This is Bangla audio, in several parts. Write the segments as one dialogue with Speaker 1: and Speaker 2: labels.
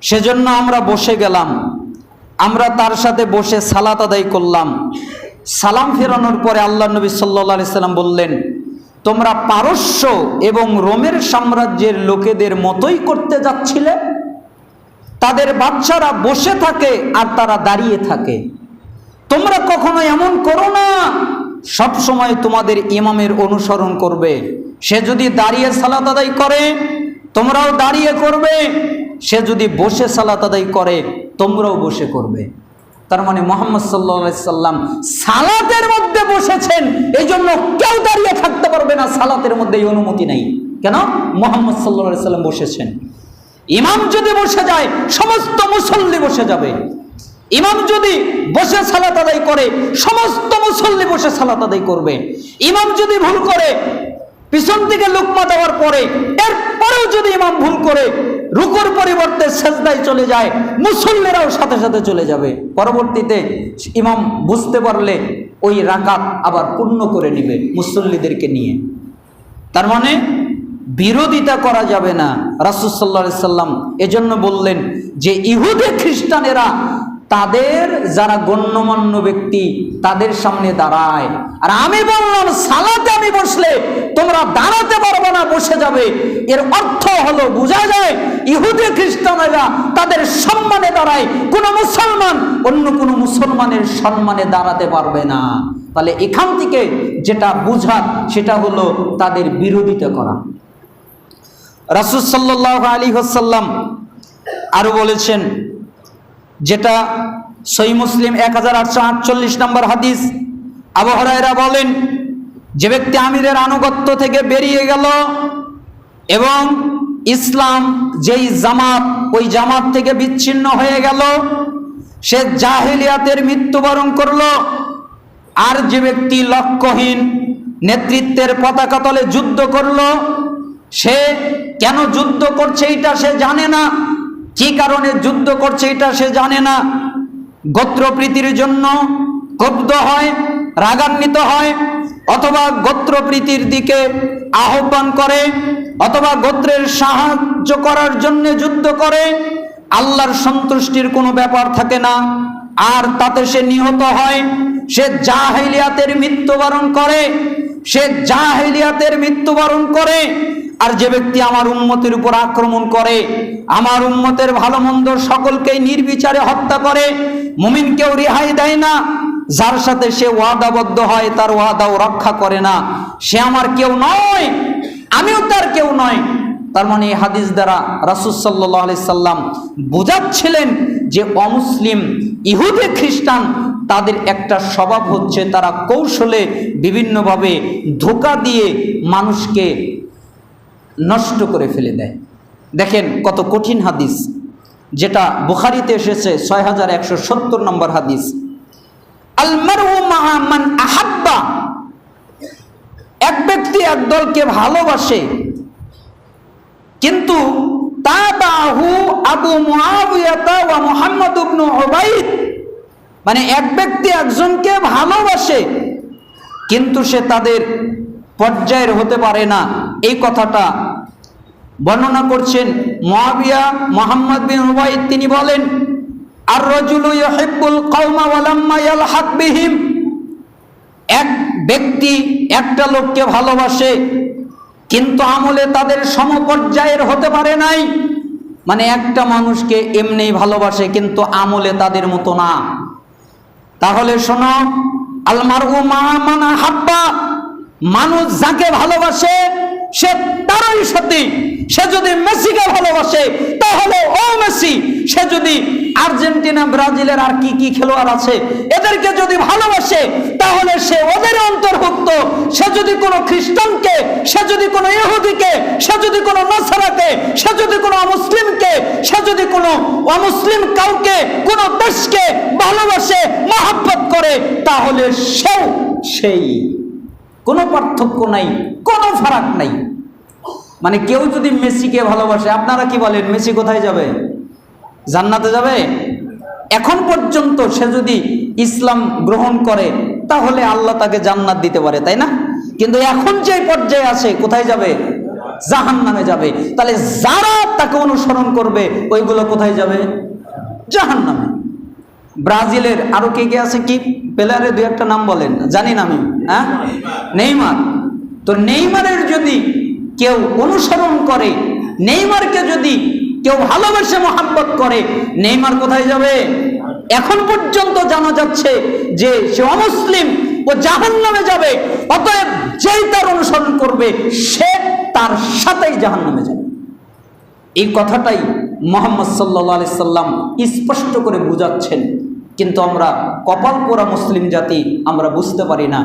Speaker 1: সেজন্য আমরা বসে গেলাম, আমরা তার সাথে বসে সালাত আদায় করলাম। সালাম ফেরানোর পরে আল্লাহ নবী সাল্লাল্লাহু আলাইহি সাল্লাম বললেন, তোমরা পারস্য এবং রোমের সাম্রাজ্যের লোকেদের মতোই করতে যাচ্ছিলে। তাদের বাচ্চারা বসে থাকে আর তারা দাঁড়িয়ে থাকে। তোমরা কখনো এমন করো না, সব সময় তোমাদের ইমামের অনুসরণ করবে। সে যদি দাঁড়িয়ে সালাত আদায় করে তোমরাও দাঁড়িয়ে করবে, সে যদি বসে সালাত আদায় করে তোমরাও বসে করবে। তার মানে মুহাম্মদ সাল্লাল্লাহু আলাইহি সাল্লাম সালাতের মধ্যে বসেছেন, এই জন্য কেউ দাঁড়িয়ে থাকতে পারবে না। সালাতের মধ্যে এই অনুমতি নাই। কেন? মুহাম্মদ সাল্লাল্লাহু আলাইহি সাল্লাম বসেছেন। ইমাম যদি বসে যায় সমস্ত মুসল্লি বসে যাবে। ইমাম যদি বসে সালাত আদায় করে সমস্ত মুসল্লি বসে সালাত আদায় করবে। ইমাম যদি ভুল করে পিছন থেকে লুকমা দেওয়ার পরে এরপরেও যদি ইমাম ভুল করে রুকুর পরিবর্তে সেজদায় চলে যায়, মুসল্লিরাও সাথে সাথে চলে যাবে। পরবর্তীতে ইমাম বুঝতে পারলে ওই রাকাত আবার পূর্ণ করে নেবে মুসল্লিদেরকে নিয়ে। তার মানে বিরোধিতা করা যাবে না। রাসূল সাল্লাল্লাহু আলাইহি সাল্লাম এজন্য বললেন যে ইহুদি খ্রিস্টানেরা তাদের যারা গণ্যমান্য ব্যক্তি তাদের সামনে দাঁড়ায়, আর আমি বললাম সালাতে আমি বসলে তোমরা দাঁড়াতে পারবে না, বসে যাবে। এর অর্থ হলো বোঝা যায় ইহুদি খ্রিস্টানেরা তাদের সম্মানে দাঁড়ায়, কোনো মুসলমান অন্য কোনো মুসলমানের সম্মানে দাঁড়াতে পারবে না। তাহলে এখান থেকে যেটা বুঝার সেটা হলো তাদের বিরোধিতা করা। রাসূল সাল্লাল্লাহু আলাইহি ওয়াসাল্লাম আরো বলেছেন, যেটা সহিহ মুসলিম 1848 নম্বর হাদিস, আবু হুরায়রা বলেন, যে ব্যক্তি আমিরের আনুগত্য থেকে বেরিয়ে গেল এবং ইসলাম যেই জামাত ওই জামাত থেকে বিচ্ছিন্ন হয়ে গেল, সে জাহেলিয়াতের মৃত্যুবরণ করলো। আর যে ব্যক্তি লক্ষ্যহীন নেতৃত্বের পতাকা তলে যুদ্ধ করলো, সে কেন যুদ্ধ করছে এটা সে জানে না, কি কারণে যুদ্ধ করছে এটা সে জানে না। গোত্রপ্রীতির জন্য ক্ষুব্ধ হয়, রাগান্বিত হয়, অথবা গোত্রপ্রীতির দিকে আহ্বান করে, অথবা গোত্রের সাহায্য করার জন্য যুদ্ধ করে, আল্লাহর সন্তুষ্টির কোনো ব্যাপার থাকে না, আর তাতে সে নিহত হয়, সে জাহেলিয়াতের মৃত্যুবরণ করে, সে জাহেলিয়াতের মৃত্যুবরণ করে। আর যে ব্যক্তি আমার উম্মতের উপর আক্রমণ করে, আমার উম্মতের ভালো মন্দ সকলকেই নির্বিচারে হত্যা করে, মুমিনকেও রেহাই দেয় না, যার সাথে সে ওয়াদাবদ্ধ হয় তার ওয়াদাও রক্ষা করে না, সে আমার কেউ নয়, আমিও তার কেউ নয়। তার মানে এই হাদিস দ্বারা রাসূল সাল্লাল্লাহু আলাইহি সাল্লাম বোঝাচ্ছিলেন যে অমুসলিম ইহুদি খ্রিস্টান তাদের একটা স্বভাব হচ্ছে তারা কৌশলে বিভিন্নভাবে ধোঁকা দিয়ে মানুষকে নষ্ট করে ফেলে দেয়। দেখেন কত কঠিন হাদিস, যেটা বুখারীতে এসেছে 6170 নম্বর হাদিস। আল মারউ মা মান আহাব্বা, এক ব্যক্তি এক দলকে ভালোবাসে, কিন্তু তাবাহু আবু মুআবিয়া ওয়া মুহাম্মদ ইবনে উবাইদ, মানে এক ব্যক্তি একজনকে ভালোবাসে কিন্তু সে তাদের পর্যায়ের হতে পারে না। এই কথাটা বর্ণনা করছেন মুআবিয়া মুহাম্মদ বিন উবাইদ। তিনি বলেন, আর রাজুলু ইউহিব্বুল কওমা ওয়া লাম্মা ইয়ালহাক বিহিম, এক ব্যক্তি একটা লোককে ভালোবাসে কিন্তু আমলে তাদের সমপর্যায়ের হতে পারে নাই। মানে একটা মানুষকে এমনিই ভালোবাসে কিন্তু আমলে তাদের মতো না। তাহলে শোনো, আল মারউ মা মান আহাব্বা, মানুষ যাকে ভালোবাসে সে তারই সাথী। সে যদি মেসিকে ভালোবাসে তাহলে ও মেসি, সে যদি আর্জেন্টিনা ব্রাজিলের আর কি কি খেলোয়াড় আছে এদেরকে যদি ভালোবাসে তাহলে সে ওদের অন্তর্ভুক্ত। সে যদি কোনো খ্রিস্টানকে, সে যদি কোনো ইহুদিকে, সে যদি কোনো নাসারাকে, সে যদি কোনো অমুসলিমকে, সে যদি কোনো অমুসলিম কাউকে, কোনো দেশকে ভালোবাসে, মহব্বত করে, তাহলে সেও সেই। কোনো পার্থক্য নাই, কোনো ফারাক নাই। মানে কেউ যদি মেসিকে ভালোবাসে, আপনারা কি বলেন মেসি কোথায় যাবে? জান্নাতে যাবে? এখন পর্যন্ত সে যদি ইসলাম গ্রহণ করে তাহলে আল্লাহ তাকে জান্নাত দিতে পারে, তাই না? কিন্তু এখন যে পর্যায়ে আছে কোথায় যাবে? জাহান্নামে যাবে। তাহলে যারা তাকে অনুসরণ করবে ওইগুলো কোথায় যাবে? জাহান্নামে। ব্রাজিলের আরো কে কে আছে, কি প্লেয়ারের দুই একটা নাম বলেন, জানি না আমি। হ্যাঁ, নেইমার। তো নেইমারের যদি কেউ অনুসরণ করে, নেইমারকে যদি কেউ ভালোবেসে মহাব্বত করে, নেইমার কোথায় যাবে? এখন পর্যন্ত জানা যাচ্ছে যে সে অমুসলিম, ও জাহান্নামে যাবে। অতএব যেই তার অনুসরণ করবে সে তার সাথেই জাহান্নামে যাবে। এই কথাটাই মুহাম্মদ সাল্লাল্লাহু আলাইহি সাল্লাম স্পষ্ট করে বুঝাচ্ছেন, কিন্তু আমরা কপাল পোড়া মুসলিম জাতি আমরা বুঝতে পারি না।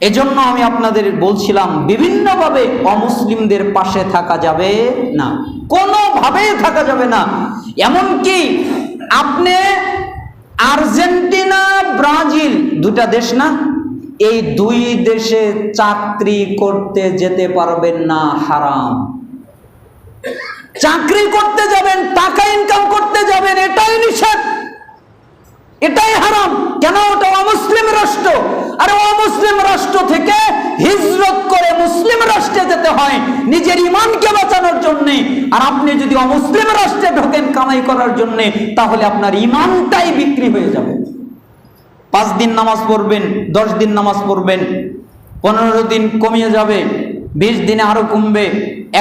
Speaker 1: এজন্য আমি আপনাদের বলছিলাম বিভিন্নভাবে অমুসলিমদের পাশে থাকা যাবে না, কোনোভাবেই থাকা যাবে না। এমনকি আপনি আর্জেন্টিনা ব্রাজিল দুটা দেশ না, এই দুই দেশে চাকরি করতে যেতে পারবেন না, হারাম। চাকরি করতে যাবেন, টাকা ইনকাম করতে যাবেন, এটাই নিষেধ, এটাই হারাম। কেন? ওটা অমুসলিম রাষ্ট্র। আর অমুসলিম রাষ্ট্র থেকে হিজরত করে মুসলিম রাষ্ট্রে যেতে হয় নিজের ইমানকে বাঁচানোর জন্য। আর আপনি যদি অমুসলিম রাষ্ট্রে ঢোকেন কামাই করার জন্য, তাহলে আপনার ইমানটাই বিক্রি হয়ে যাবে। 5 দিন নামাজ পড়বেন, 10 দিন নামাজ পড়বেন, 15 দিন কমিয়ে যাবে, 20 দিনে আরো কমবে।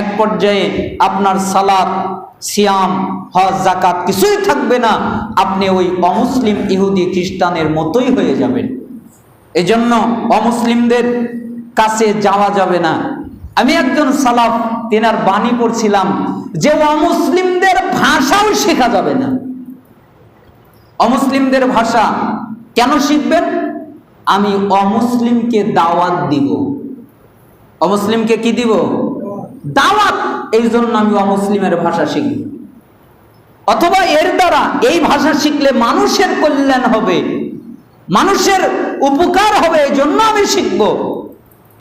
Speaker 1: এক পর্যায়ে আপনার সালাত, সিয়াম, হজ, যাকাত কিছুই থাকবে না। আপনি ওই অমুসলিম ইহুদি খ্রিস্টানের মতোই হয়ে যাবেন। এজন্য অমুসলিমদের কাছে যাওয়া যাবে না। আমি একজন সালাফ তেনার বাণী পড়ছিলাম যে অমুসলিমদের ভাষাও শেখা যাবে না। অমুসলিমদের ভাষা কেন শিখবেন? আমি অমুসলিমকে দাওয়াত দিব। অমুসলিমকে কি দিব? দাওয়াত। এই জন্য আমি অমুসলিমের ভাষা শিখব। অথবা এর দ্বারা এই ভাষা শিখলে মানুষের কল্যাণ হবে, মানুষের উপকার হবে, এই জন্য আমি শিখব।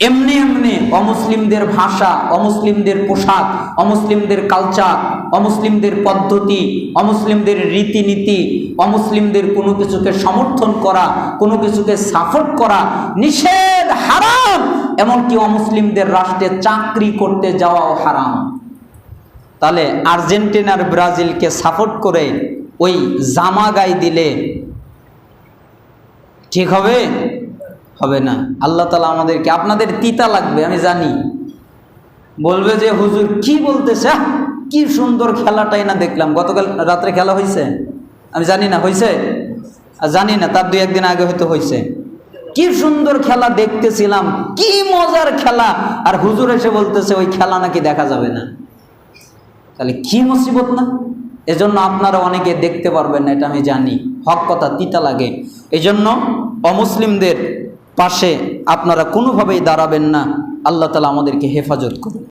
Speaker 1: এমনি এমনি অমুসলিমদের ভাষা, অমুসলিমদের পোশাক, অমুসলিমদের কালচার, অমুসলিমদের পদ্ধতি, অমুসলিমদের রীতিনীতি, অমুসলিমদের কোনো কিছুকে সমর্থন করা, কোনো কিছুকে সাপোর্ট করা নিষেধ, হারাম। এমনকি অমুসলিমদের রাষ্ট্রে চাকরি করতে যাওয়াও হারাম। তাহলে আর্জেন্টিনার ব্রাজিলকে সাপোর্ট করে ওই জামা গায়ে দিলে ঠিক হবে? হবে না। আল্লাহ তাআলা আমাদেরকে, আপনাদের তিতা লাগবে আমি জানি, বলবে যে হুজুর কি বলতেছে, কি সুন্দর খেলাটাই না দেখলাম। গতকাল রাত্রে খেলা হয়েছে, আমি জানি না হয়েছে, জানি না, তার 2-1 দিন আগে হয়তো হয়েছে। কি সুন্দর খেলা দেখতেছিলাম, কি মজার খেলা, আর হুজুর এসে বলতেছে ওই খেলা নাকি দেখা যাবে না। তাহলে কি মুসিবত না? এজন্য আপনারা অনেকে দেখতে পারবেন না, এটা আমি জানি। হক কথা তিতা লাগে। এজন্য অমুসলিমদের পাশে আপনারা কোনোভাবেই দাঁড়াবেন না। আল্লাহ তাআলা আমাদেরকে হেফাজত করুন।